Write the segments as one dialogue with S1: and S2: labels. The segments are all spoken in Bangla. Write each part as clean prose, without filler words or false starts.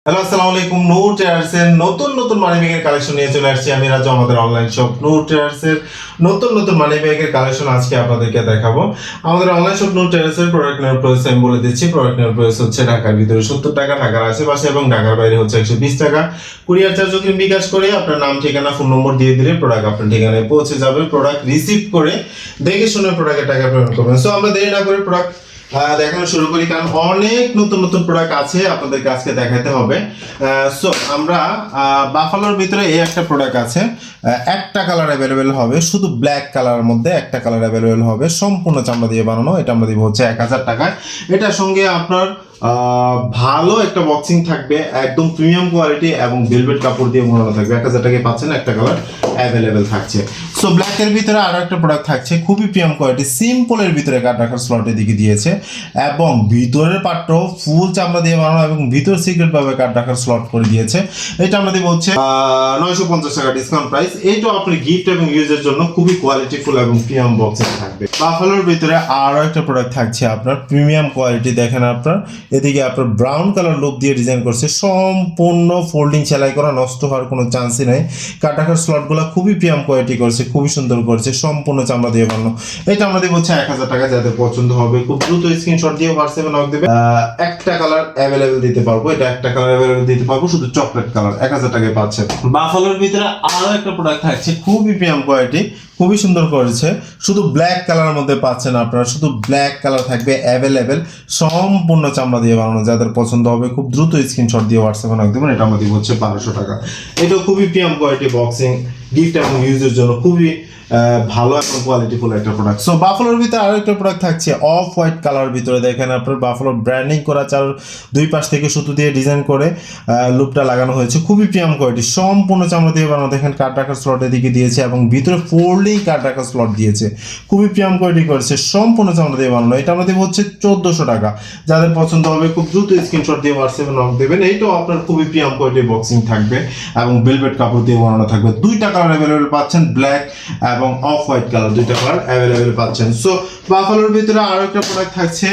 S1: হ্যালো, আসসালামু আলাইকুম। নূর ট্রেডার্স এর নতুন নতুন মানি ব্যাগের কালেকশন নিয়ে চলে আসছি আমি রাজু। আমাদের অনলাইন শপ নূর ট্রেডার্স এর নতুন নতুন মানি ব্যাগের কালেকশন আজকে আপনাদেরকে দেখাবো। আমাদের অনলাইন শপ নূর ট্রেডার্স এর প্রোডাক্ট নেওয়ার প্রাইস আমি বলে দিচ্ছি। প্রোডাক্ট নেওয়ার প্রাইস হচ্ছে ঢাকার ভিতরে 70 টাকা, ঢাকার আশেপাশে এবং ঢাকার বাইরে হচ্ছে 120 টাকা। কুরিয়ার চার্জ অগ্রিম বিকাশ করে আপনার নাম, ঠিকানা, ফোন নম্বর দিয়ে দিলে প্রোডাক্ট আপনার ঠিকানায় পৌঁছে যাবে। প্রোডাক্ট রিসিভ করে দেখে শুনে প্রোডাক্টের টাকা পেমেন্ট করবেন। সো আমরা দেরি না করে প্রোডাক্ট দেখানো শুরু করি, কারণ অনেক নতুন নতুন প্রোডাক্ট আছে আপনাদেরকে আজকে দেখাতে হবে। সো আমরা বাফালোর ভিতরে এই একটা প্রোডাক্ট আছে, একটা কালার অ্যাভেলেবেল হবে, শুধু ব্ল্যাক কালারের মধ্যে একটা কালার অ্যাভেলেবেল হবে, সম্পূর্ণ চামড়া দিয়ে বানানো। এটা আমরা দিব হচ্ছে 1000 টাকায়। এটার সঙ্গে আপনার ভালো একটা বক্সিং থাকবে, একদম প্রিমিয়াম কোয়ালিটি এবং ভেলভেট কাপড় দিয়ে মোড়ানো থাকবে। 1000 টাকায় পাচ্ছেন, একটা কালার অ্যাভেলেবেল থাকছে। সো ব্ল্যাকের ভিতরে আরো একটা প্রোডাক্ট থাকছে, খুবই প্রিমিয়াম কোয়ালিটি, সিম্পলের ভিতরে কাট রাখার স্লটের দিকে দিয়েছে এবং ভিতরের পার্টটাও ফুল চামড়া দিয়ে বানানো এবং ভিতর সিক্রেট ভাবে কাট রাখার স্লট করে দিয়েছে। এটা আমরা দিব হচ্ছে 950 টাকা ডিসকাউন্ট প্রাইস। এইটাও আপনি গিফট এবং ইউজের জন্য খুবই কোয়ালিটিফুল এবং প্রিমিয়াম বক্সে থাকবে। বাফালোর ভিতরে আরো একটা প্রোডাক্ট থাকছে আপনার প্রিমিয়াম কোয়ালিটি, দেখেন আপনার এদিকে আপনার ব্রাউন কালার লুপ দিয়ে ডিজাইন করছে, সম্পূর্ণ ফোল্ডিং সেলাই করা, নষ্ট হওয়ার কোনো চান্সই নেই। কাট রাখার স্লটগুলো খুবই প্রিমিয়াম কোয়ালিটি করছে, খুবই সুন্দর করছে, সম্পূর্ণ চামড়া দিয়ে বানানো। এটা আমরা দিব হচ্ছে 1000 টাকা। যাদের পছন্দ হবে খুব দ্রুত স্ক্রিনশট দিয়ে হোয়াটসঅ্যাপে নক দেবে। একটা কালার অ্যাভেলেবেল দিতে পারবো, এটা একটা কালার অ্যাভেলেবেল দিতে পারবো, শুধু চকলেট কালার। 1000 টাকায় পাচ্ছেন। বাফালোর ভিতরে আরো একটা প্রোডাক্ট থাকছে, খুবই প্রিমিয়াম কোয়ালিটি, খুবই সুন্দর করেছে, শুধু ব্ল্যাক কালারের মধ্যে পাচ্ছেন আপনারা, শুধু ব্ল্যাক কালার থাকবে অ্যাভেলেবেল, সম্পূর্ণ চামড়া দিয়ে বানানো। যাদের পছন্দ হবে খুব দ্রুত স্ক্রিনশট দিয়ে হোয়াটসঅ্যাপে নক দেবেন। এটা আমরা দিব হচ্ছে 1200 টাকা। এটাও খুবই প্রিমিয়াম কোয়ালিটি, বক্সিং, গিফট এবং ইউজের জন্য খুবই ভালো এবং কোয়ালিটিফুল একটা প্রোডাক্ট। সো বাফালোর ভিতরে আরো একটা প্রোডাক্ট থাকছে অফ হোয়াইট কালার ভিতরে, দেখেন আপনার বাফালোর ব্র্যান্ডিং করা, চার দুই পাশ থেকে সুতো দিয়ে ডিজাইন করে লুপটা লাগানো হয়েছে, খুবই প্রিমিয়াম কোয়ালিটি, সম্পূর্ণ চামড়া দিয়ে বানানো। দেখেন কাট রাখার স্লটের দিকে দিয়েছে এবং ভিতরে ফোল্ডিং কাট রাখার স্লট দিয়েছে, খুবই প্রিমিয়াম কোয়ালিটি করেছে, সম্পূর্ণ চামড়া দিয়ে বানানো। এটা আমরা দেবো হচ্ছে 1400 টাকা। যাদের পছন্দ হবে খুব দ্রুত স্ক্রিনশট দিয়ে হোয়াটসঅ্যাপে নক দেবেন। এইটাও আপনার খুবই প্রিমিয়াম কোয়ালিটি বক্সিং থাকবে এবং ভেলভেট কাপড় দিয়ে বানানো থাকবে। দুইটা কালার অ্যাভেলেবেল পাচ্ছেন, ব্ল্যাক এবং অফ হোয়াইট কালার, দুইটা কালার অ্যাভেলেবেল পাচ্ছেন। সো বাফালোর ভিতরে আরো একটা প্রোডাক্ট থাকছে,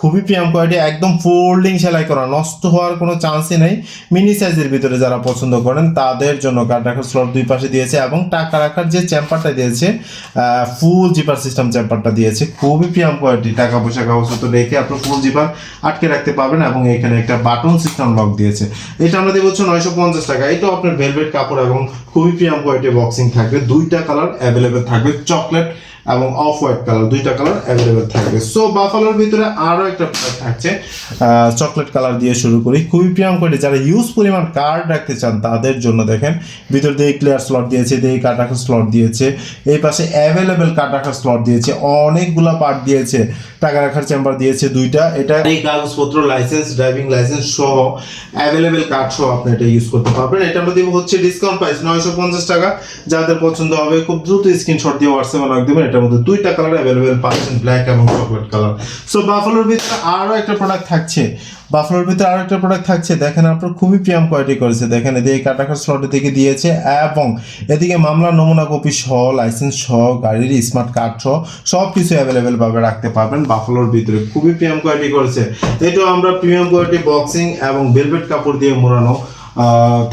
S1: খুবই প্রিমিয়াম কোয়ালিটি, একদম ফোল্ডিং সেলাই করা, নষ্ট হওয়ার কোনো চান্সই নেই। মিনি সাইজের ভিতরে যারা পছন্দ করেন তাদের জন্য কাট রাখার স্লট দুই পাশে দিয়েছে এবং টাকা রাখার যে চ্যাম্পারটা দিয়েছে, ফুল জিপার সিস্টেম চ্যাম্পারটা দিয়েছে, খুবই প্রিমিয়াম কোয়ালিটি। টাকা পয়সা কাগজপত্র রেখে আপনি ফুল জিপার আটকে রাখতে পারবেন এবং এখানে একটা বাটন সিস্টেম লক দিয়েছে। এটা আমরা দেবো হচ্ছে 950 টাকা। এটাও আপনার ভেলভেট কাপড় এবং খুবই প্রিমিয়াম কোয়ালিটি বক্সিং থাকবে। দুইটা কালার অ্যাভেলেবেল থাকবে, চকলেট এবং অফ হোয়াইট কালার, দুইটা কালার অ্যাভেলেবেল থাকবে। সো বাফালোর ভিতরে আরো একটা প্রোডাক্ট থাকছে, চকলেট কালার দিয়ে শুরু করি, খুবই প্রিমিয়াম কোয়ালিটি। যারা ইউজ পরিমাণ কার্ড রাখতে চান তাদের জন্য দেখেন ভিতর দিয়ে ক্লিয়ার স্লট দিয়েছে, দিয়ে কাট রাখার স্লট দিয়েছে, এই পাশে অ্যাভেলেবেল কাট রাখার স্লট দিয়েছে, অনেকগুলা পার্ট দিয়েছে, টাকা রাখার চেম্বার দিয়েছে দুইটা। এটা এই কাগজপত্র, লাইসেন্স, ড্রাইভিং লাইসেন্স সহ অ্যাভেলেবেল কার্ড সহ আপনি এটা ইউজ করতে পারবেন। এটা আমরা দিব হচ্ছে ডিসকাউন্ট প্রাইস 950 টাকা। যাদের পছন্দ হবে খুব দ্রুত স্ক্রিনশট দিয়ে হোয়াটসঅ্যাপে নক দেবেন। এটার মধ্যে দুইটা কালার অ্যাভেলেবেল পাচ্ছেন, ব্ল্যাক এবং চকলেট কালার। সো বাফালোর ভিতরে আরো একটা প্রোডাক্ট থাকছে, বাফালোর ভিতরে আরো একটা প্রোডাক্ট থাকছে, দেখেন আপনার খুবই প্রিমিয়াম কোয়ালিটি করেছে। দেখেন এদিকে কাটাকার স্লটের দিকে দিয়েছে এবং এদিকে মামলা নমুনা কপি সহ, লাইসেন্স সহ, গাড়ির স্মার্ট কার্ড সহ সব কিছু অ্যাভেলেবেল ভাবে রাখতে পারবেন বাফালোর ভিতরে, খুবই প্রিমিয়াম কোয়ালিটি করেছে। এটাও আমরা প্রিমিয়াম কোয়ালিটি বক্সিং এবং ভেলভেট কাপড় দিয়ে মোড়ানো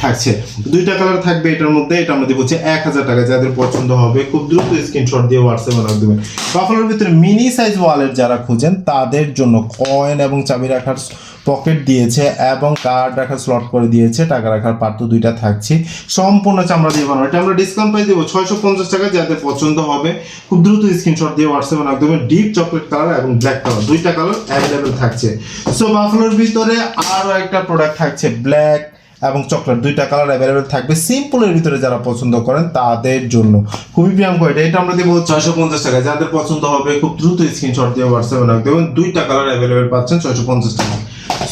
S1: থাকছে, দুইটা কালার থাকবে এটার মধ্যে। এটা আমরা দিব হচ্ছে 1000 টাকা। যাদের পছন্দ হবে খুব দ্রুত স্ক্রিনশট দিয়ে হোয়াটসঅ্যাপে রাখ দেবেন। বাফালোর ভিতরে মিনি সাইজ ওয়ালেট যারা খুঁজেন তাদের জন্য কয়েন এবং চাবি রাখার পকেট দিয়েছে এবং কার্ড রাখার স্লট করে দিয়েছে, টাকা রাখার পার্ট দুইটা থাকছে, সম্পূর্ণ চামড়া দিয়ে বানানো। এটা আমরা ডিসকাউন্ট প্রাইস দেবো 650 টাকা। যাদের পছন্দ হবে খুব দ্রুত স্ক্রিনশট দিয়ে হোয়াটসঅ্যাপে রাখ দেবেন। ডিপ চকলেট কালার এবং ব্ল্যাক কালার, দুইটা কালার অ্যাভেলেবেল থাকছে। সো বাফালোর ভিতরে আরো একটা প্রোডাক্ট থাকছে, ব্ল্যাক এবং চকলেট, দুইটা কালার অ্যাভেলেবেল থাকবে। সিম্পলের ভিতরে যারা পছন্দ করেন তাদের জন্য খুবই প্রিমিয়াম কোয়ালিটি। এটা আমরা দেবো 650 টাকা। যাদের পছন্দ হবে খুব দ্রুত স্ক্রিনশট দিয়ে হোয়াটসঅ্যাপে রাখ দেবেন। দুইটা কালার অ্যাভেলেবেল পাচ্ছেন 650 টাকা।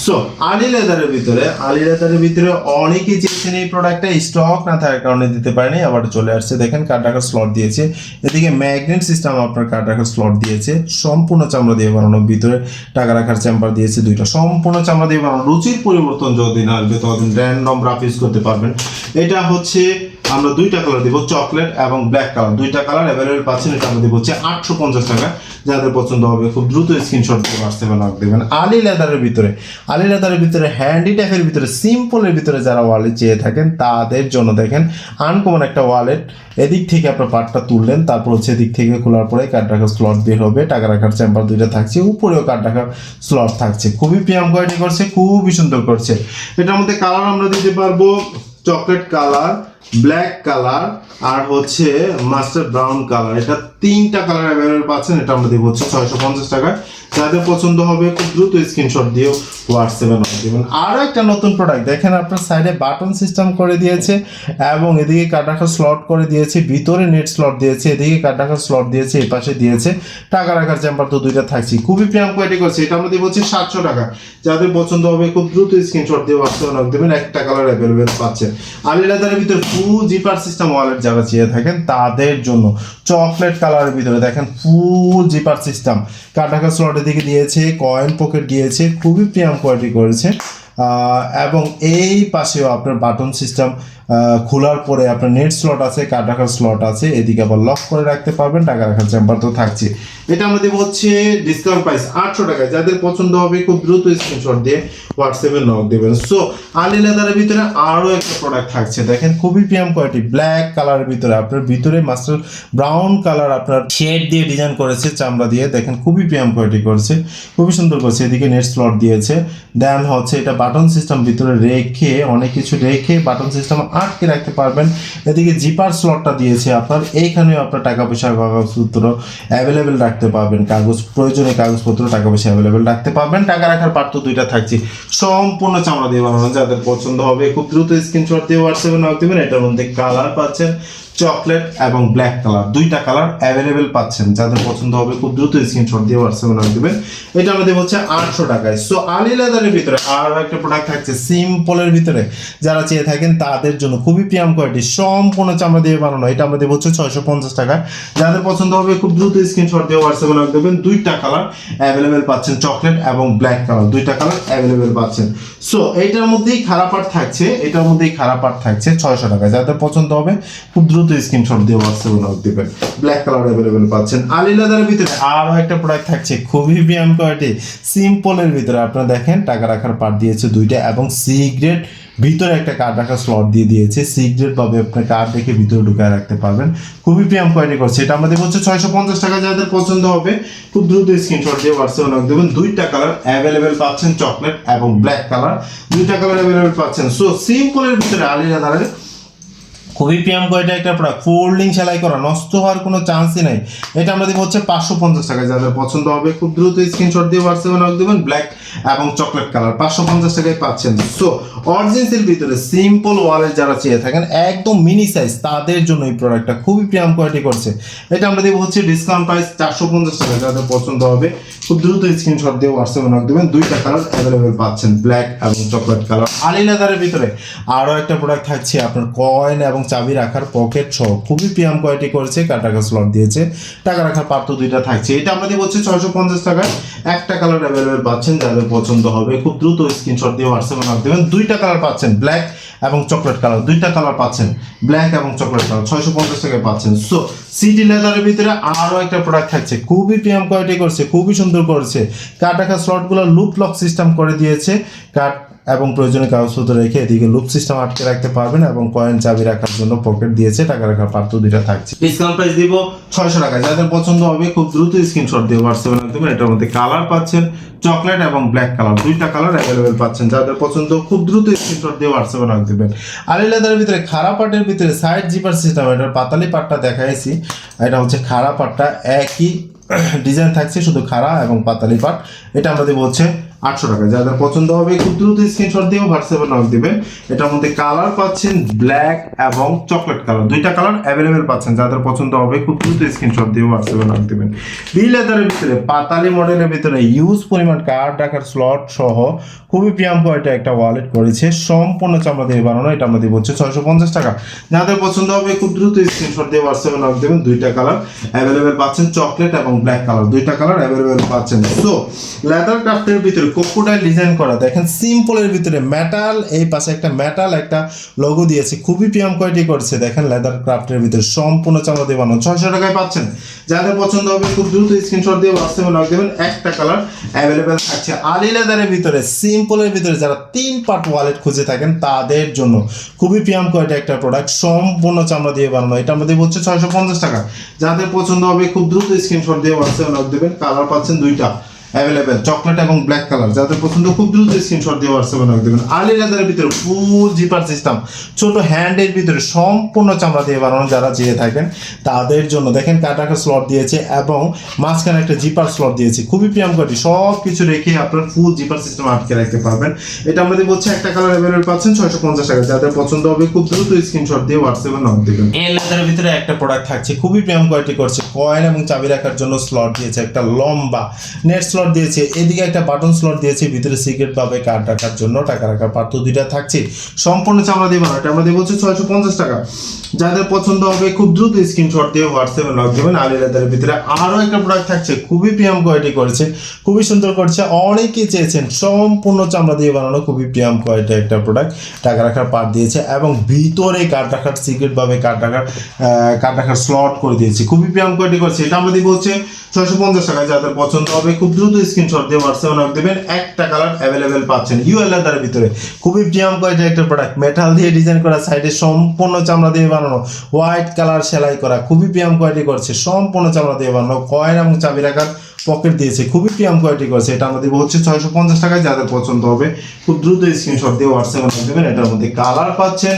S1: সো আলি লেদারের ভিতরে অনেকেই চেয়েছেন এই প্রোডাক্টটা, স্টক না থাকার কারণে দিতে পারেনি, আবার চলে আসছে। দেখেন কার্ড রাখার স্লট দিয়েছে, এদিকে ম্যাগনেট সিস্টেম আপনার কার্ড রাখার স্লট দিয়েছে, সম্পূর্ণ চামড়া দিয়ে বানানো, ভিতরে টাকা রাখার চেম্বার দিয়েছে দুইটা, সম্পূর্ণ চামড়া দিয়ে বানানো। রুচির পরিবর্তন যতদিন আসবে ততদিন র্যান্ডম রাফ ইউজ করতে পারবেন। এটা হচ্ছে আমরা দুইটা কালার দিব, চকলেট এবং ব্ল্যাক কালার, দুইটা কালার অ্যাভেলেবেল পাচ্ছেন। এটা আমরা দিব হচ্ছে 850 টাকা। যাদের পছন্দ হবে খুব দ্রুত স্ক্রিনশট দিয়ে হোয়াটসঅ্যাপে নক দেবেন। আলি লেদারের ভিতরে হ্যান্ডি টাইপের ভিতরে সিম্পলের ভিতরে যারা ওয়ালেট চেয়ে থাকেন তাদের জন্য দেখেন আনকমন একটা ওয়ালেট। এদিক থেকে আপনার পার্টটা তুললেন, তারপর হচ্ছে এদিক থেকে খোলার পরে কার্ড রাখার স্লট বের হবে, টাকা রাখার চেম্বার দুইটা থাকছে, উপরেও কার্ড রাখার স্লট থাকছে। খুবই প্রিমিয়াম কোয়ালিটি করছে, খুবই সুন্দর করছে। এটার মধ্যে কালার আমরা দিতে পারবো চকলেট কালার, ব্ল্যাক কালার আর হচ্ছে মাস্টার ব্রাউন কালার। এটা তিনটা কালার অ্যাভেলেবেল পাচ্ছেন। এটা আমরা দিব হচ্ছে 650 টাকা। যাদের পছন্দ হবে খুব দ্রুত স্ক্রিনশট দিয়েও হোয়াটসঅ্যাপে নক দিবেন। আরও একটা নতুন প্রোডাক্ট দেখেন, আপনার সাইডে বাটন সিস্টেম করে দিয়েছে এবং এদিকে কার্ড রাখার স্লট করে দিয়েছে, ভিতরে নেট স্লট দিয়েছে, এদিকে কার্ড রাখার স্লট দিয়েছে, এই পাশে দিয়েছে, টাকা রাখার চেম্বার তো দুইটা থাকছে। খুবই প্রিমিয়াম কোয়ালিটি করছে। এটা আমরা দিব হচ্ছে 700 টাকা। যাদের পছন্দ হবে খুব দ্রুত স্ক্রিনশট দিয়ে হোয়াটসঅ্যাপে নক দেবেন। একটা কালার অ্যাভেলেবেল পাচ্ছেন। আলি লেদারের ভিতরে ফুল জিপার সিস্টেম ওয়ালেট যারা চেয়ে থাকেন তাদের জন্য চকলেট কালারের ভিতরে দেখেন ফুল জিপার সিস্টেম, কার্ড রাখার স্লটের দিকে দিয়েছে, কয়েন পকেট দিয়েছে, খুবই প্রিমিয়াম কোয়ালিটি করেছে। এবং এই পাশেও আপনার বাটন সিস্টেম, খোলার পরে আপনার নেট স্লট আছে, কার্ড রাখার স্লট আছে, এদিকে আবার লক করে রাখতে পারবেন, টাকা রাখার চেম্বার তো থাকছে। এটা আমরা দেবো হচ্ছে ডিসকাউন্ট প্রাইস 800 টাকায়। যাদের পছন্দ হবে খুব দ্রুত স্ক্রিনশট দিয়ে হোয়াটসঅ্যাপে নক দেবেন। সো আলি লেদারের ভিতরে আরও একটা প্রোডাক্ট থাকছে দেখেন, খুবই প্রিমিয়াম কোয়ালিটি, ব্ল্যাক কালারের ভিতরে আপনার ভিতরে মাস্টার ব্রাউন কালার আপনার শেড দিয়ে ডিজাইন করেছে, চামড়া দিয়ে দেখেন খুবই প্রিমিয়াম কোয়ালিটি করেছে, খুবই সুন্দর করছে। এদিকে নেট স্লট দিয়েছে, দেন হচ্ছে এটা বাটন সিস্টেম ভিতরে রেখে অনেক কিছু রেখে বাটন সিস্টেম আটকে রাখতে পারবেন। এদিকে জিপার স্লটটা দিয়েছে আপনার, এইখানেও আপনার টাকা পয়সা কাগজপত্র অ্যাভেলেবেল রাখতে পারবেন, প্রয়োজনীয় কাগজপত্র টাকা পয়সা অ্যাভেলেবেল রাখতে পারবেন। টাকা রাখার পার্ট তো দুইটা থাকছে, সম্পূর্ণ চামড়া দিয়ে বানানো। যাদের পছন্দ হবে খুব দ্রুত স্ক্রিনশট দিয়ে হোয়াটসঅ্যাপে নক দেবেন। এটার মধ্যে কালার পাচ্ছেন চকলেট এবং ব্ল্যাক কালার, দুইটা কালার অ্যাভেলেবেল পাচ্ছেন। যাদের পছন্দ হবে খুব দ্রুত স্ক্রিনশট দিয়ে হোয়াটসঅ্যাপে নক দেবেন। এটা আমাদের হচ্ছে 800 টাকায়। সো আলি লেদারের ভিতরে আরও একটা প্রোডাক্ট থাকছে সিম্পলের ভিতরে, যারা চেয়ে থাকেন তাদের জন্য খুবই প্রিমিয়াম কোয়ালিটি, সম্পূর্ণ চামড়া দিয়ে বানানো। এটা আমাদের হচ্ছে 650 টাকা। যাদের পছন্দ হবে খুব দ্রুত স্ক্রিনশট দিয়ে হোয়াটসঅ্যাপে নক দেবেন। দুইটা কালার অ্যাভেলেবেল পাচ্ছেন, চকলেট এবং ব্ল্যাক কালার, দুইটা কালার অ্যাভেলেবেল পাচ্ছেন। সো এইটার মধ্যেই খারাপ পার্ট থাকছে, 600 টাকা। যাদের পছন্দ হবে খুব দ্রুত স্ক্রিনশট দিয়ে হোয়াটসঅ্যাপে নক দিবেন। ব্ল্যাক কালার অ্যাভেলেবেল পাচ্ছেন। আলি লেদারের ভিতরে আরও একটা প্রোডাক্ট থাকছে খুবই প্রিমিয়াম কোয়ালিটি, সিম্পলের ভিতরে আপনারা দেখেন টাকা রাখার পার্ট দিয়েছে দুইটা এবং সিগ্রেট ভিতরে একটা কার্ড রাখার স্লট দিয়ে দিয়েছে, সিগ্রেট ভাবে আপনি কার্ড রেখে ভিতরে ঢুকায় রাখতে পারবেন। খুবই প্রিমিয়াম কোয়ালিটি করছে। এটা আমাদের হচ্ছে 650 টাকা। যাদের পছন্দ হবে খুব দ্রুত স্ক্রিনশট দিয়ে হোয়াটসঅ্যাপে নক দেবেন। দুইটা কালার অ্যাভেলেবেল পাচ্ছেন, চকলেট এবং ব্ল্যাক কালার, দুইটা কালার অ্যাভেলেবেল পাচ্ছেন। সো সিম্পলের ভিতরে আলি লেদারের খুবই প্রিমিয়াম কোয়ালিটি একটা প্রোডাক্ট, ফোল্ডিং সেলাই করা, নষ্ট হওয়ার কোনো চান্সই নাই। এটা আমরা দিব হচ্ছে 550 টাকায়। যাদের পছন্দ হবে খুব দ্রুত স্ক্রিনশট দিয়ে হোয়াটসঅ্যাপে নক দেবেন। ব্ল্যাক এবং চকলেট কালার 550 টাকায় পাচ্ছেন। সো অরিজিনসের ভিতরে সিম্পল ওয়ালেট যারা চেয়ে থাকেন একদম মিনি সাইজ, তাদের জন্য এই প্রোডাক্টটা খুবই প্রিমিয়াম কোয়ালিটি করছে। এটা আমরা দিব হচ্ছে ডিসকাউন্ট প্রাইস 450 টাকা। যাদের পছন্দ হবে খুব দ্রুত স্ক্রিনশট দিয়ে হোয়াটসঅ্যাপে নক দেবেন। দুইটা কালার অ্যাভেলেবেল পাচ্ছেন, ব্ল্যাক এবং চকলেট কালার। আলি লেদারের ভিতরে আরও একটা প্রোডাক্ট থাকছে আপনার কয়েন এবং চাবি রাখার পকেট সহ, খুবই প্রিমিয়াম কোয়ালিটি করেছে, কার্ড রাখার স্লট দিয়েছে, টাকা রাখার পার্ট দুইটা থাকছে। এটা আমরা দিব হচ্ছে 650 টাকায়। একটা কালার অ্যাভেলেবেল পাচ্ছেন। যাদের পছন্দ হবে খুব দ্রুত স্ক্রিনশট দিয়ে হোয়াটসঅ্যাপে নক দেবেন। দুইটা কালার পাচ্ছেন, ব্ল্যাক এবং চকলেট কালার, দুইটা কালার পাচ্ছেন, ব্ল্যাক এবং চকলেট কালার, 650 টাকায় পাচ্ছেন। সো সিটি লেদারের ভিতরে আরও একটা প্রোডাক্ট থাকছে, খুবই প্রিমিয়াম কোয়ালিটি করছে, খুবই সুন্দর করেছে। কার্ড রাখার স্লটগুলো লুপ লক সিস্টেম করে দিয়েছে, কার্ড এবং প্রয়োজনীয় কাগজপত্র রেখে এদিকে লুপ সিস্টেম আটকে রাখতে পারবেন এবং কয়েন চাবি রাখার জন্য পকেট দিয়েছে, টাকা রাখার পার্ট দুইটা থাকছে। ডিসকাউন্ট প্রাইস দিব 600 টাকা। যাদের পছন্দ হবে খুব দ্রুত স্ক্রিনশট দিয়ে হোয়াটসঅ্যাপে নক দেবেন। এটার মধ্যে কালার পাচ্ছেন চকলেট এবং ব্ল্যাক কালার, দুইটা কালার অ্যাভেলেবেল পাচ্ছেন। যাদের পছন্দ খুব দ্রুত স্ক্রিনশট দিয়ে হোয়াটসঅ্যাপে নক দেবেন। আলি লেদারের ভিতরে খাড়া পার্টের ভিতরে সাইড জিপার সিস্টেম, এটার পাতালি পার্টটা দেখাইছি, এটা হচ্ছে খাড়া পার্টটা একই ডিজাইন থাকছে, শুধু খাড়া এবং পাতালি পার্ট। এটা আমরা দেবো হচ্ছে 800 টাকা। যাদের পছন্দ হবে খুব দ্রুত স্ক্রিনশট দিয়ে হোয়াটসঅ্যাপে নক দিবেন। এটার মধ্যে কালার পাচ্ছেন ব্ল্যাক এবং চকলেট কালার, দুইটা কালার অ্যাভেলেবেল পাচ্ছেন। যাদের পছন্দ হবে খুব দ্রুত স্ক্রিনশট দিয়ে হোয়াটসঅ্যাপে নক দিবেন। বি লেদারের ভিতরে পাতালি মডেলের ভিতরে ইউজ পরিমাণ কার্ড রাখার স্লট সহ খুবই প্রিমিয়াম কোয়ালিটি একটা ওয়ালেট করেছে, সম্পূর্ণ চামড়া দিয়ে বানানো। এটা আমাদের হচ্ছে 650 টাকা। যাদের পছন্দ হবে খুব দ্রুত স্ক্রিনশট দিয়ে হোয়াটসঅ্যাপে নক দেবেন। দুইটা কালার অ্যাভেলেবেল পাচ্ছেন, চকলেট এবং ব্ল্যাক কালার, দুইটা কালার অ্যাভেলেবেল পাচ্ছেন। সো লেদার ক্রাফটের ভিতরে ভিতরে কোকোডাইল ডিজাইন করা, দেখেন সিম্পলের ভিতরে মেটাল, এই পাশে একটা মেটাল একটা লোগো দিয়েছে, খুবই প্রিমিয়াম কোয়ালিটি করছে। দেখেন লেদার ক্রাফটের ভিতরে সম্পূর্ণ চামড়া দিয়ে বানানো, 600 টাকায় পাচ্ছেন। যাদের পছন্দ হবে খুব দ্রুত স্ক্রিনশট দিয়ে হোয়াটসঅ্যাপে নক দেবেন। একটা কালার অ্যাভেলেবেল থাকছে। আলি লেদারের ভিতরে সিম্পলের ভিতরে যারা 3 পার্ট ওয়ালেট খুঁজে থাকেন তাদের জন্য খুবই প্রিমিয়াম কোয়ালিটি একটা প্রোডাক্ট, সম্পূর্ণ চামড়া দিয়ে বানানো। এটা আমাদের হচ্ছে 650 টাকা। যাদের পছন্দ হবে খুব দ্রুত স্ক্রিনশট দিয়ে হোয়াটসঅ্যাপে নক দেবেন। কালার পাচ্ছেন দুইটা অ্যাভেলেবেল, চকলেট এবং ব্ল্যাক কালার। যাদের পছন্দ খুব দ্রুত স্ক্রিনশট দিয়ে হোয়াটসঅ্যাপে নক দেবেন। আলি লেদারের ভিতরে ফুল জিপার সিস্টেম, ছোট হ্যান্ডের ভিতরে সম্পূর্ণ চামড়া দিয়ে বানানো, যারা চেয়ে থাকেন তাদের জন্য দেখেন কাটাকা স্লট দিয়েছে এবং মাঝখানে একটা জিপার স্লট দিয়েছে, খুবই প্রিমিয়াম কোয়ালিটি। সব কিছু রেখে আপনার ফুল জিপার সিস্টেম আটকে রাখতে পারবেন। এটা আমাদের বলছে একটা কালার অ্যাভেলেবেল পাচ্ছেন 650 টাকা। যাদের পছন্দ হবে খুব দ্রুত স্ক্রিনশট দিয়ে হোয়াটসঅ্যাপে নক দেবেন। এই লেদারের ভিতরে একটা প্রোডাক্ট থাকছে, খুবই প্রিমিয়াম কোয়ালিটি করছে। কয়েন এবং চাবি রাখার জন্য স্লট দিয়েছে, একটা লম্বা নেট স্লট দিয়েছে, এদিকে একটা বাটন স্লট দিয়েছে, ভিতরে সিগারেট পাবে, কার্ড রাখার জন্য, টাকা রাখার পার্ট তো দুইটা থাকছে, সম্পূর্ণ চামড়া দিয়ে বানানো। এটা আমরা বলছি 650 টাকা। যাদের পছন্দ হবে খুব দ্রুত স্ক্রিনশট দিয়ে হোয়াটসঅ্যাপে নক দেবেন। আলি লেদারের ভিতরে আরো একটা প্রোডাক্ট থাকছে, খুবই প্রিমিয়াম কোয়ালিটি করেছে, খুবই সুন্দর করছে, অনেকেই চেয়েছেন। সম্পূর্ণ চামড়া দিয়ে বানানো, খুবই প্রিমিয়াম কোয়ালিটি একটা প্রোডাক্ট, টাকা রাখার পার্ট দিয়েছে এবং ভিতরে কার্ড রাখার সিগারেট পাবে, কার্ড রাখার স্লট করে দিয়েছে, খুবই প্রিমিয়াম কোয়ালিটি করছে। এটা আমাদের বলছে 650 টাকা। যাদের পছন্দ হবে খুব দ্রুত স্ক্রিনশট দিয়ে হোয়াটসঅ্যাপে নক দেবেন। একটা কালার অ্যাভেলেবেল পাচ্ছেন ইউএল লেদারের ভিতরে, খুবই প্রিমিয়াম কোয়ালিটি একটা প্রোডাক্ট, মেটাল দিয়ে ডিজাইন করা, সাইডে সম্পূর্ণ চামড়া দিয়ে বানানো, হোয়াইট কালার সেলাই করা, খুবই প্রিমিয়াম কোয়ালিটি করছে, সম্পূর্ণ চামড়া দিয়ে বানানো, কয়েন এবং চাবি রাখার পকেট দিয়েছে, খুবই প্রিমিয়াম কোয়ালিটি করছে। এটা আমাদের হচ্ছে 650 টাকায়। যাদের পছন্দ হবে খুব দ্রুত স্ক্রিনশট দিয়ে হোয়াটসঅ্যাপে নক দেবেন। এটার মধ্যে কালার পাচ্ছেন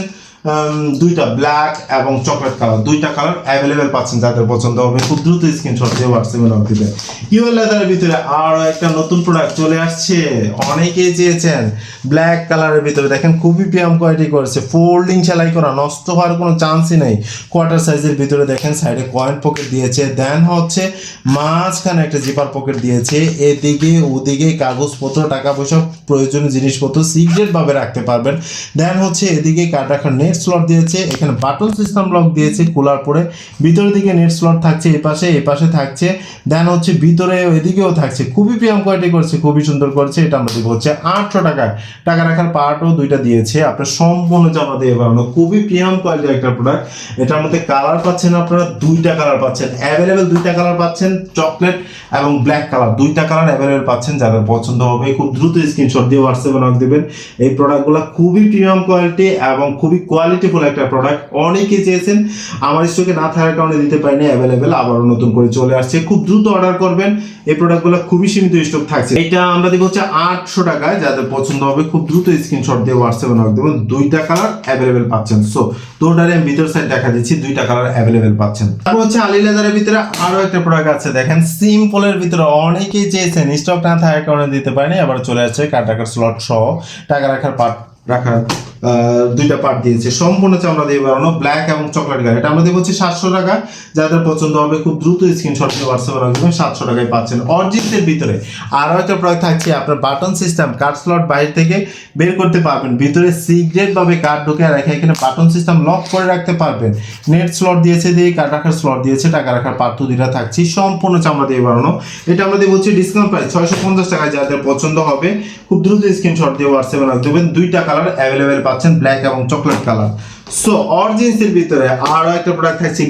S1: দুইটা, ব্ল্যাক এবং চকলেট কালার, দুইটা কালার অ্যাভেলেবেল পাচ্ছেন। যাদের পছন্দ হবে খুব দ্রুত স্ক্রিনশট দিয়ে হোয়াটসঅ্যাপে নক দিবেন। ইউএল লেদারের ভিতরে আরো একটা নতুন প্রোডাক্ট চলে আসছে, অনেকেই চেয়েছেন। ব্ল্যাক কালারের ভিতরে দেখেন খুবই প্রিমিয়াম কোয়ালিটি করেছে, ফোল্ডিং সেলাই করা, নষ্ট হওয়ার কোনো চান্সই নেই। কোয়ার্টার সাইজের ভিতরে দেখেন সাইডে কয়েন পকেট দিয়েছে, দেন হচ্ছে মাঝখানে একটা জিপার পকেট দিয়েছে, এদিকে ওদিকে কাগজপত্র, টাকা পয়সা, প্রয়োজনীয় জিনিসপত্র সিক্রেট ভাবে রাখতে পারবেন। দেন হচ্ছে এদিকে কার্ড রাখার নেট স্লট দিয়েছে, এখানে বাটন সিস্টেম লক দিয়েছে, খোলার পরে ভিতরের দিকে নেট স্লট থাকছে, এই পাশে থাকছে, দেন হচ্ছে ভিতরে এদিকেও থাকছে, খুবই প্রিমিয়াম কোয়ালিটি করছে, খুবই সুন্দর করছে। এটা আমরা দিব হচ্ছে 800 টাকায়। টাকা রাখার পার্টও দুইটা দিয়েছে, আপনার সম্পূর্ণ চামড়া দিয়ে বানানো, খুবই প্রিমিয়াম কোয়ালিটির একটা প্রোডাক্ট। এটার মধ্যে কালার পাচ্ছেন আপনারা দুইটা কালার পাচ্ছেন অ্যাভেলেবেল, দুইটা কালার পাচ্ছেন, চকলেট এবং ব্ল্যাক কালার, দুইটা কালার অ্যাভেলেবেল পাচ্ছেন। যাদের পছন্দ হবে খুব দ্রুত স্ক্রিনশট দিয়ে হোয়াটসঅ্যাপে নক দেবেন। এই প্রোডাক্টগুলো খুবই প্রিমিয়াম কোয়ালিটি এবং খুবই কোয়ালিটিফুল একটা প্রোডাক্ট, অনেকে চেয়েছেন, আমার স্টকে না থাকার কারণে দিতে পারিনি, অ্যাভেলেবেল আবারও নতুন করে চলে আসছে, খুব দ্রুত অর্ডার করবেন। এই প্রোডাক্টগুলো খুবই সীমিত স্টক থাকছে। এটা আমরা দিব হচ্ছে 800 টাকায়। যাদের পছন্দ হবে খুব দ্রুত স্ক্রিনশট দিয়ে হোয়াটসঅ্যাপে নক দেবেন। দুইটা কালার অ্যাভেলেবেল পাচ্ছেন। সো দুটারে আমি ভিতর সাইড দেখা দিচ্ছি, দুইটা কালার অ্যাভেলেবেল পাচ্ছেন। তারপর হচ্ছে আলি লেদারের ভিতরে আরো একটা প্রোডাক্ট আছে, দেখেন সিম্পলের ভিতরে, অনেকেই চেয়েছেন, স্টক না থাকার কারণে দিতে পারেনি, আবার চলে আসছে কার্ড রাখার স্লট সহ, টাকা রাখার পার্ট রাখার দুইটা পার্ট দিয়েছে, সম্পূর্ণ চামড়া দিয়ে বানানো, ব্ল্যাক এবং চকলেট কালার। এটা আমরা দিব হচ্ছে 700 টাকা। যাদের পছন্দ হবে খুব দ্রুত স্ক্রিনশট দিয়ে হোয়াটসঅ্যাপে রাখবেন, 700 টাকায় পাচ্ছেন। অরিজিনের ভিতরে আরো একটা প্রোডাক্ট থাকছে, আপনার বাটন সিস্টেম, কার্ড স্লট বাইরে থেকে বের করতে পারবেন, ভিতরে সিক্রেট ভাবে কার্ড ঢুকে রেখে এখানে বাটন সিস্টেম লক করে রাখতে পারবেন। নেট স্লট দিয়েছে, দিয়ে কার্ড রাখার স্লট দিয়েছে, টাকা রাখার পার্ট তো দুইটা থাকছে, সম্পূর্ণ চামড়া দিয়ে বানানো। এটা আমরা দিব হচ্ছে ডিসকাউন্ট প্রাইস 650 টাকায়। যাদের পছন্দ হবে খুব দ্রুত স্ক্রিনশট দিয়ে হোয়াটসঅ্যাপে রাখবেন। দুইটা কালার অ্যাভেলেবেল পাচ্ছেন, ব্ল্যাক এবং চকলেট কালার। সো অরিজিনসের ভিতরে আরো একটা প্রোডাক্ট থাকছে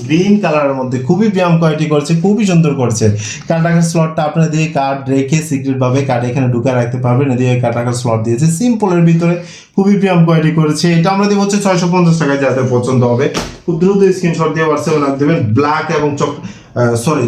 S1: গ্রিন কালারের মধ্যে, খুবই প্রিমিয়াম কোয়ালিটি করছে, খুবই সুন্দর করছে। কার্ড রাখার স্লটটা আপনার দিয়ে কার্ড রেখে সিক্রেট ভাবে কার্ড এখানে ঢুকে রাখতে পারবেন, এদিকে কার্ড রাখার স্লট দিয়েছে, সিম্পলের ভিতরে খুবই প্রিমিয়াম কোয়ালিটি করেছে। এটা আমরা দিব হচ্ছে 650 টাকায়। যাদের পছন্দ হবে খুব দ্রুত স্ক্রিনশট দিয়ে হোয়াটসঅ্যাপে রাখ দেবেন। ব্ল্যাক এবং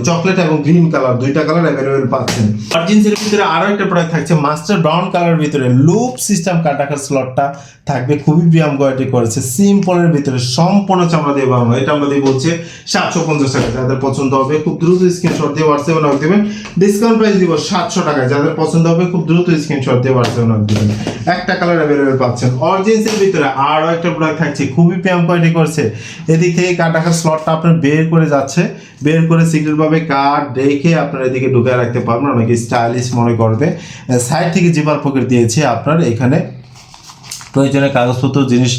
S1: চকলেট এবং গ্রিন কালার, দুইটা কালার অ্যাভেলেবেল পাচ্ছেন। অরিজিনসের ভিতরে আরো একটা প্রোডাক্ট থাকছে মাস্টার ব্রাউন কালারের ভিতরে, লুপ সিস্টেম কার্ড রাখার স্লটটা থাকবে, খুবই প্রিমিয়াম কোয়ালিটি করেছে, সিম্পলের ভিতরে, সম্পূর্ণ চামড়া দিয়ে বানানো। এটা আমরা দিব হচ্ছে 750 টাকা। যাদের পছন্দ হবে খুব দ্রুত স্ক্রিনশট দিয়ে হোয়াটসঅ্যাপে নক দিবেন। ডিসকাউন্ট প্রাইস দিব 700 টাকায়। যাদের পছন্দ হবে খুব দ্রুত স্ক্রিনশট দিয়ে হোয়াটসঅ্যাপে নক দিবেন। একটা কালার অ্যাভেলেবেল পাচ্ছেন। অরিজিনসের ভিতরে আরো একটা প্রোডাক্ট থাকছে, খুবই প্রিমিয়াম কোয়ালিটি করছে। এদিক থেকে কার্ড রাখার স্লটটা আপনার বের করে যাচ্ছে, বের করে সিক্রেট ভাবে কার্ড রেখে আপনার এদিকে ঢুকে রাখতে পারবেন, অনেকে স্টাইলিশ মনে করবে। সাইড থেকে জিপার পকেট দিয়েছে, আপনার এখানে প্রয়োজনীয় কাগজপত্র জিনিস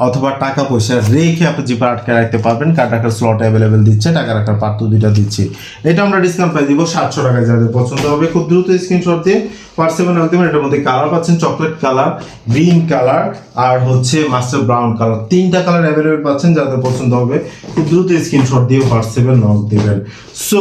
S1: অথবা টাকা পয়সা রেখে আপনি জিপার আটকে রাখতে পারবেন। কার্ড রাখার স্লট অ্যাভেলেবেল দিচ্ছে, টাকা রাখার পার্ট দুইটা দিচ্ছি। এটা আমরা ডিসকাউন্ট প্রাইস দিব 700 টাকায়। যাদের পছন্দ হবে খুব দ্রুত স্ক্রিনশট দিয়ে হোয়াটসঅ্যাপে নক দেবেন। এটার মধ্যে কালার পাচ্ছেন চকলেট কালার, গ্রিন কালার আর হচ্ছে মাস্টার ব্রাউন কালার, 3টা কালার অ্যাভেলেবেল পাচ্ছেন। যাদের পছন্দ হবে খুব দ্রুত স্ক্রিনশট দিয়ে হোয়াটসঅ্যাপে নক দেবেন। সো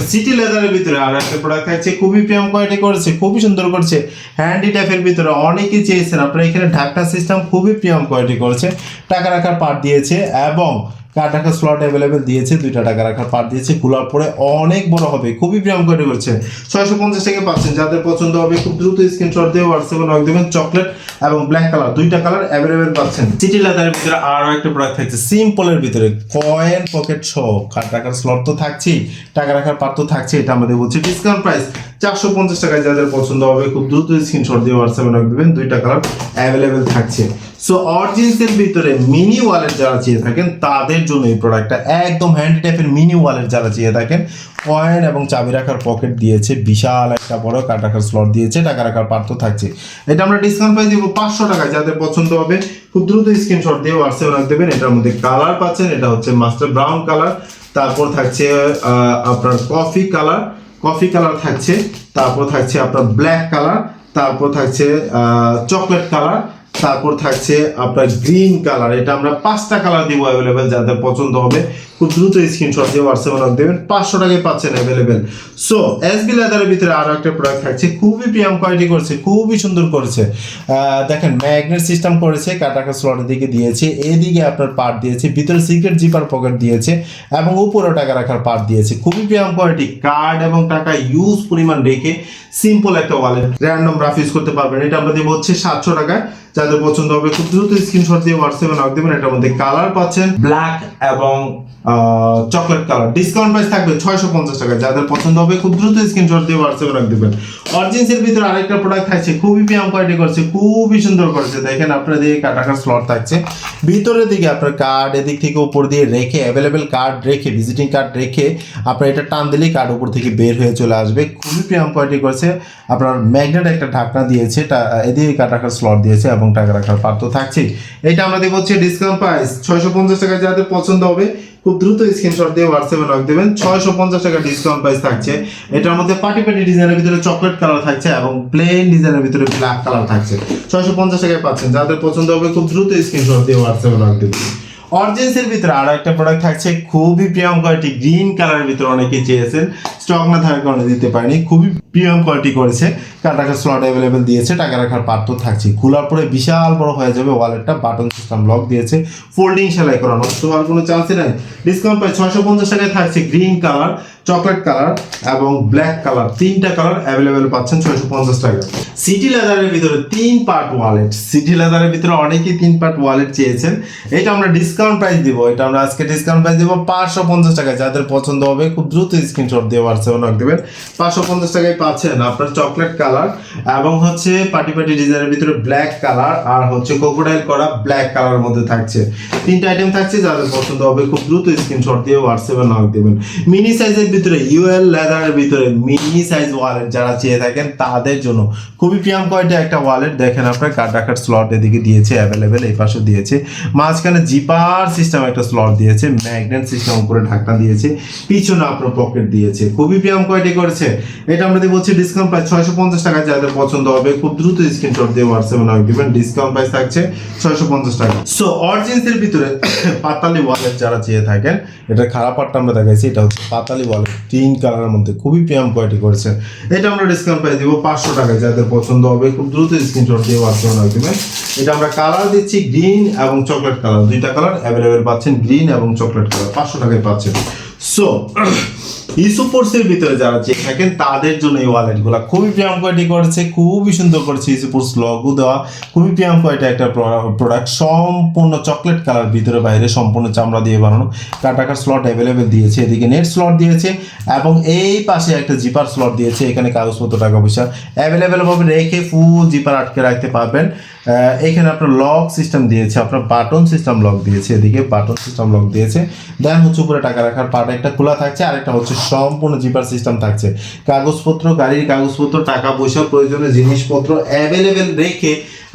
S1: সিটি লেদারের ভিতরে আর একটা প্রোডাক্ট থাকছে, খুবই প্রিমিয়াম কোয়ালিটি করেছে, খুবই সুন্দর করছে, হ্যান্ডি টাইপের ভিতরে অনেকেই চেয়েছেন আপনারা। এখানে ঢাকনা সিস্টেম খুবই প্রিমিয়াম কোয়ালিটি করেছে, টাকা রাখার পার্ট দিয়েছে এবং কার্ড রাখার স্লট অ্যাভেলেবেল দিয়েছে, 2টা টাকা রাখার পার্ট দিয়েছে। খোলার পরে অনেক বড় হবে, খুবই প্রিমিয়াম কোয়ালিটি করছে। 650 টাকা পাচ্ছেন। যাদের পছন্দ হবে খুব দ্রুত স্ক্রিনশট দিয়ে হোয়াটসঅ্যাপে নক দেবেন। চকলেট এবং ব্ল্যাক কালার 2টা কালার অ্যাভেলেবেল পাচ্ছেন। সিটি লেদারের ভিতরে আরো একটা প্রোডাক্ট থাকছে সিম্পলের ভিতরে, কয়েন পকেট সহ। কার্ড রাখার স্লট তো থাকছেই, টাকা রাখার পার্ট তো থাকছে। এটা আমাদের বলছে ডিসকাউন্ট প্রাইস 450 টাকায়। যাদের পছন্দ হবে খুব দ্রুত স্ক্রিনশট দিয়ে হোয়াটসঅ্যাপে নক দেবেন। 2টা কালার অ্যাভেলেবেল থাকছে। সো অরিজিনসের ভিতরে মিনি ওয়ালেট যারা চেয়ে থাকেন তাদের জন্য এই প্রোডাক্টটা একদম হ্যান্ডি টাইপের। মিনি ওয়ালেট যারা চেয়ে থাকেন, কয়েন এবং চাবি রাখার পকেট দিয়েছে, বিশাল একটা বড় কার্ড রাখার স্লট দিয়েছে, টাকা রাখার পার্ট তো থাকছে। এটা আমরা ডিসকাউন্ট প্রাইস দিব 500 টাকায়। যাদের পছন্দ হবে খুব দ্রুত স্ক্রিনশট দিয়ে হোয়াটসঅ্যাপে নক দেবেন। এটার মধ্যে কালার পাচ্ছেন, এটা হচ্ছে মাস্টার ব্রাউন কালার, তারপর থাকছে আপনার কফি কালার থাকছে, তারপর থাকছে আপনার ব্ল্যাক কালার, তারপর থাকছে চকলেট কালার, তারপর থাকছে আপনার গ্রিন কালার। এটা আমরা 5টা কালার দিব অ্যাভেলেবেল। যাদের পছন্দ হবে খুব দ্রুত স্ক্রিনশট দিয়ে হোয়াটসঅ্যাপে নক দেবেন। 500 টাকায় পাচ্ছেন অ্যাভেলেবেল। সো এসবি লেদারের ভিতরে আরো একটা প্রোডাক্ট থাকছে, খুবই প্রিমিয়াম কোয়ালিটি করেছে, খুবই সুন্দর করেছে। দেখেন ম্যাগনেট সিস্টেম করেছে, কাটাকা স্লটের দিকে দিয়েছে, এদিকে আপনার পার্ট দিয়েছে, ভিতরে সিক্রেট জিপার পকেট দিয়েছে এবং উপরে টাকা রাখার পার্ট দিয়েছে। খুবই প্রিমিয়াম কোয়ালিটি। কার্ড এবং টাকা ইউজ পরিমাণ রেখে সিম্পল একটা ওয়ালেট র্যান্ডম রাফ ইউজ করতে পারবেন। এটা আমরা দিব হচ্ছে 700 টাকায়। যাদের পছন্দ হবে খুব দ্রুত স্ক্রিনশট দিয়ে হোয়াটসঅ্যাপে নক দেবেন। এটার মধ্যে কালার পাচ্ছেন ব্ল্যাক এবং চকলেট কালার। ডিসকাউন্ট প্রাইস থাকবে 650 টাকা। যাদের পছন্দ হবে খুব দ্রুত স্ক্রিনশট দিয়ে হোয়াটসঅ্যাপে রাখ দেবেন। অরিজিনসের ভিতরে আরেকটা প্রোডাক্ট থাকছে, খুবই প্রিমিয়াম কোয়ালিটি করছে, খুবই সুন্দর করেছে। দেখেন আপনার দিকে টাকার স্লট থাকছে, ভিতরের দিকে আপনার কার্ড এদিক থেকে উপর দিয়ে রেখে অ্যাভেলেবেল কার্ড রেখে ভিজিটিং কার্ড রেখে আপনার এটা টান দিলেই কার্ড উপর থেকে বের হয়ে চলে আসবে। খুবই প্রিমিয়াম কোয়ালিটি করছে। আপনার ম্যাগনেট একটা ঢাকনা দিয়েছে, এদিকে টাকার স্লট দিয়েছে এবং টাকা রাখার পার্ট তো থাকছে। এটা আমরা দেবো হচ্ছে ডিসকাউন্ট প্রাইস 650 টাকা। যাদের পছন্দ হবে খুব দ্রুত স্ক্রিনশট দিয়ে হোয়াটসঅ্যাপে নক দেবেন। 650 টাকা ডিসকাউন্ট প্রাইস থাকছে। এটার মধ্যে পার্টি ডিজাইনের ভিতরে চকলেট কালার থাকছে এবং প্লেন ডিজাইনের ভিতরে ব্ল্যাক কালার থাকছে। 650 টাকায় পাচ্ছেন। যাদের পছন্দ হবে খুব দ্রুত স্ক্রিনশট দিয়ে হোয়াটসঅ্যাপে নক দেবেন। অরিজিনসের ভিতরে আরো একটা প্রোডাক্ট থাকছে, খুবই প্রিমিয়াম কোয়ালিটি, গ্রিন কালারের ভিতরে অনেকেই চেয়েছেন, স্টক না থাকার কারণে দিতে পারিনি। খুবই প্রিমিয়াম কোয়ালিটি করেছে, টাকার স্লট অ্যাভেলেবেল দিয়েছে, টাকা রাখার পার্ট তো থাকছে। খোলার পরে বিশাল বড় হয়ে যাবে ওয়ালেটটা। বাটন সিস্টেম লক দিয়েছে, ফোল্ডিং সেলাই করা, নষ্ট হওয়ার কোনো চান্সই নাই। ডিসকাউন্ট প্রাইস 650 টাকায় থাকছে। গ্রিন কালার, চকলেট কালার এবং ব্ল্যাক কালার, 3টা কালার অ্যাভেলেবেল পাচ্ছেন 650 টাকা। সিটি লেদারের ভিতরে 3 পার্ট ওয়ালেট। সিটি লেদারের ভিতরে অনেকেই 3 পার্ট ওয়ালেট চেয়েছেন। এটা আমরা ডিসকাউন্ট প্রাইস দিব। এটা আমরা আজকে ডিসকাউন্ট প্রাইস দিব 550 টাকায়। যাদের পছন্দ হবে খুব দ্রুত স্ক্রিনশট দিয়ে হোয়াটসঅ্যাপে নক দেবেন। 550 টাকায় পাচ্ছেন আপনার চকলেট কালার এবং হচ্ছে পার্টি ডিজাইনের ভিতরে ব্ল্যাক কালার আর হচ্ছে ক্রোকোডাইল করা ব্ল্যাক কালারের মধ্যে থাকছে। 3টা আইটেম থাকছে। যাদের পছন্দ হবে খুব দ্রুত স্ক্রিনশট দিয়ে হোয়াটসঅ্যাপে নক দেবেন। মিনি সাইজের ভিতরে ইউএল লেদারের ভিতরে মিনি সাইজ ওয়ালেট যারা চেয়ে থাকেন তাদের জন্য খুবই প্রিমিয়াম কোয়ালিটি একটা ওয়ালেট। দেখেন আপনার কার্ড রাখার স্লট এদিকে দিয়েছে অ্যাভেলেবেল, এই পাশে দিয়েছে, মাঝখানে জিপার সিস্টেম একটা স্লট দিয়েছে, ম্যাগনেট সিস্টেম উপরে ঢাকনা দিয়েছে, পিছনে আপনার পকেট দিয়েছে। খুবই প্রিমিয়াম কোয়ালিটি করেছে। এটা আমরা দিয়ে বলছি ডিসকাউন্ট প্রাইস 650 টাকা। যাদের পছন্দ হবে খুব দ্রুত স্ক্রিনশট দিয়ে হোয়াটসঅ্যাপে নক দিবেন। ডিসকাউন্ট প্রাইস থাকছে 650 টাকা। সো অরিজিনসের ভিতরে পাতালি ওয়ালেট যারা চেয়ে থাকেন, এটা খারাপ পার্টটা আমরা দেখাইছি, এটা হচ্ছে পাতালি ওয়ালেট, 3 কালারের মধ্যে খুবই প্রিমিয়াম কোয়ালিটি করেছে। এটা আমরা ডিসকাউন্ট প্রাইস দিব 500 টাকায়। যাদের পছন্দ হবে খুব দ্রুত স্ক্রিনশট দিয়ে হোয়াটসঅ্যাপে নক দিবেন। এটা আমরা কালার দিচ্ছি গ্রিন এবং চকলেট কালার, 2টা কালার অ্যাভেলেবেল পাচ্ছেন, গ্রিন এবং চকলেট কালার, 500 টাকায় পাচ্ছেন। সো ইসুপোর্টসের ভিতরে যারা চেয়ে থাকেন তাদের জন্য এই ওয়ালেটগুলো খুবই প্রিমিয়াম কোয়ালিটি করেছে, খুবই সুন্দর করেছে। ইসুপোর্টস লগো দেওয়া, খুবই প্রিমিয়াম কোয়ালিটি একটা প্রোডাক্ট, সম্পূর্ণ চকলেট কালার, ভিতরে বাইরে সম্পূর্ণ চামড়া দিয়ে বানানো। টাকার স্লট অ্যাভেলেবেল দিয়েছে, এদিকে নেট স্লট দিয়েছে এবং এই পাশে একটা জিপার স্লট দিয়েছে। এখানে কাগজপত্র টাকা পয়সা অ্যাভেলেবেল ভাবে রেখে ফুল জিপার আটকে রাখতে পারবেন। এখানে আপনার লক সিস্টেম দিয়েছে, আপনার বাটন সিস্টেম লক দিয়েছে, এদিকে বাটন সিস্টেম লক দিয়েছে। দেন হচ্ছে উপরে টাকা রাখার পার্ট একটা খোলা থাকছে, আরেকটা হচ্ছে সম্পূর্ণ জিপার সিস্টেম থাকছে। কাগজপত্র, গাড়ির কাগজপত্র, টাকা পয়সা, প্রয়োজনীয় জিনিসপত্র অ্যাভেলেবেল রেখে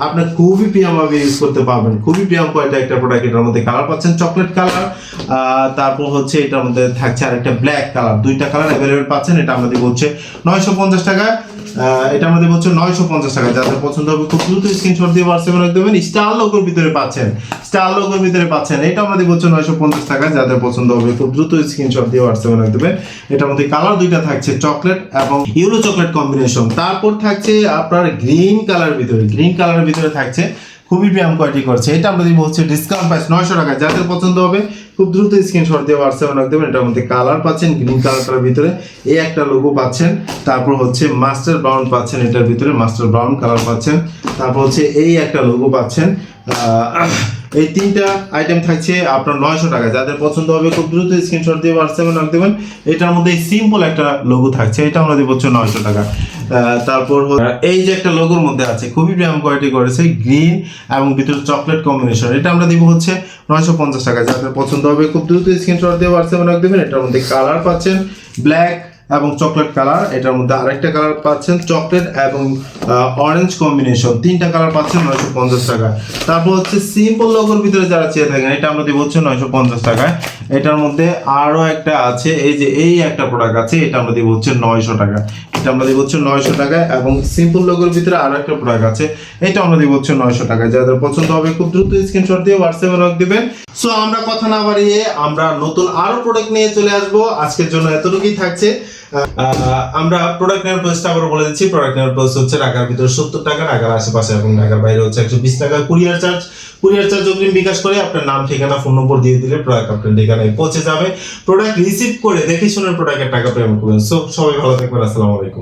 S1: আপনি খুবই প্রিমিয়াম ভাবে ইউজ করতে পারবেন। খুবই প্রিমিয়াম কোয়ালিটি একটা প্রোডাক্ট। এটার মধ্যে কালার পাচ্ছেন চকলেট কালার, তারপর হচ্ছে এটার মধ্যে থাকছে আরেকটা ব্ল্যাক কালার, দুইটা কালার অ্যাভেলেবেল পাচ্ছেন। এটা আমাদের হচ্ছে 950 টাকা। এটা আমাদের হচ্ছে 950 টাকা। যাদের পছন্দ হবে খুব দ্রুত স্ক্রিনশট দিয়ে হোয়াটসঅ্যাপে রাখতে দেবেন। স্টার লোগোর ভিতরে পাচ্ছেন, স্টার লোগোর ভিতরে পাচ্ছেন। এটা আমাদের হচ্ছে 950 টাকা। যাদের পছন্দ হবে খুব দ্রুত স্ক্রিনশট দিয়ে হোয়াটসঅ্যাপে রাখতে দেবেন। এটার মধ্যে কালার দুইটা থাকছে, চকলেট এবং ইয়েলো চকলেট কম্বিনেশন। তারপর থাকছে আপনার গ্রিন কালার ভিতরে, গ্রিন কালারের ভিতরে থাকছে খুবই প্রিমিয়াম কোয়ালিটি করছে। এটা আমরা দিব হচ্ছে ডিসকাউন্ট প্রাইস 900 টাকা। যাদের পছন্দ হবে খুব দ্রুত স্ক্রিনশট দিয়ে হোয়াটসঅ্যাপে রাখতে দেবেন। এটার মধ্যে কালার পাচ্ছেন, গ্রিন কালারটার ভিতরে এই একটা লোগো পাচ্ছেন। তারপর হচ্ছে মাস্টার ব্রাউন পাচ্ছেন, এটার ভিতরে মাস্টার ব্রাউন কালার পাচ্ছেন। তারপর হচ্ছে এই একটা লোগো পাচ্ছেন। এই তিনটা আইটেম থাকছে আপনার 900 টাকা। যাদের পছন্দ হবে খুব দ্রুত স্ক্রিনশট দিয়ে হোয়াটসঅ্যাপে রাখ দেবেন। এটার মধ্যে সিম্পল একটা লোগো থাকছে, এটা আমরা দিব হচ্ছে 900 টাকা। তারপর এই যে একটা লোগোর মধ্যে আছে খুবই প্রিমিয়াম কোয়ালিটি করেছে, গ্রিন এবং ভিতরে চকলেট কম্বিনেশন। এটা আমরা দিব হচ্ছে 950 টাকা। যাদের পছন্দ হবে খুব দ্রুত স্ক্রিনশট দিয়ে হোয়াটসঅ্যাপে রাখ দেবেন। এটার মধ্যে কালার পাচ্ছেন ব্ল্যাক এবং চকলেট কালার। এটার মধ্যে আরেকটা কালার পাচ্ছেন চকলেট এবং অরেঞ্জ কম্বিনেশন। তিনটা কালার পাচ্ছেন 950 টাকা। তারপর হচ্ছে সিম্পল লোগোর ভিতরে যারা চেয়ে থাকেন, এটা আমরা দিব হচ্ছে 950 টাকায়। এটার মধ্যে আরো একটা আছে, এই যে এই একটা প্রোডাক্ট আছে, এটা আমরা দিব হচ্ছে 900 টাকা। এটা আমরা দিব হচ্ছে 900 টাকায়। এবং সিম্পল লোগোর ভিতরে আরো একটা প্রোডাক্ট আছে, এটা আমরা দিব হচ্ছে 900 টাকায়। যাদের পছন্দ হবে খুব দ্রুত স্ক্রিনশট দিয়ে হোয়াটসঅ্যাপে রাখ দিবেন। সো আমরা কথা না বাড়িয়ে আমরা নতুন আরো প্রোডাক্ট নিয়ে চলে আসবো। আজকের জন্য এতটুকুই থাকছে। আমরা প্রোডাক্ট নেওয়ার প্রাইসটা আবার বলে দিচ্ছি। প্রোডাক্ট নেওয়ার প্রাইস হচ্ছে ঢাকার ভিতরে 70 টাকা, ঢাকার আশেপাশে এবং ঢাকার বাইরে হচ্ছে 120 টাকা। কুরিয়ার চার্জ অগ্রিম বিকাশ করে আপনার নাম, ঠিকানা, ফোন নম্বর দিয়ে দিলে প্রোডাক্ট আপনার ঠিকানায় পৌঁছে যাবে। প্রোডাক্ট রিসিভ করে দেখে শুনে প্রোডাক্টের টাকা পেমেন্ট করবেন। সো সবাই ভালো থাকবেন। আসসালামু আলাইকুম।